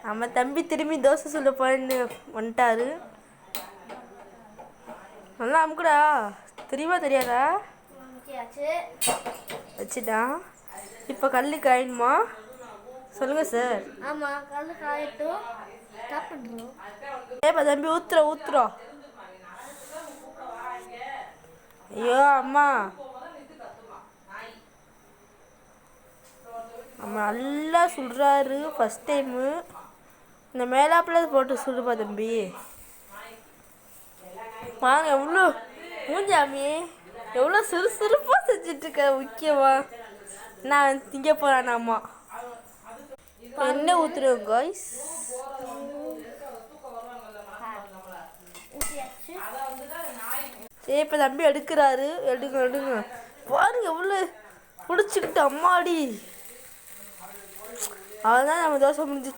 நம்ம தம்பி திரும்பி தோசை சுட போயின்னு வந்துட்டாரு. நல்லா அமுக்குடா. தெரியுமா தெரியாதா? வச்சுட்டான். இப்போ கல் காயணுமா? சொல்லுங்கள் சார். ஆமாம், கல் காயட்டும். ஏப்பா தம்பி ஊத்துறோம். ஐயோ அம்மா, நம்ம நல்லா சுடுறாரு ஃபஸ்ட் டைமு. இந்த மேலாப்பில் போட்டு சுடுப்பா தம்பி. வாங்க எவ்வளோ மூஞ்சாமி எவ்வளோ சுறுசுறுப்பாக செஞ்சிட்ருக்க. முக்கியமாக நான் திங்க போகிறானாம்மா. என்ன ஊற்றுறோம் காய்ஸ்? சரி இப்போ தம்பி எடுக்கிறாரு. எடுங்க பாருங்க எவ்வளோ பிடிச்சிக்கிட்டு. அம்மாடி, அவள்தான் நம்ம தோசை முடிஞ்சு.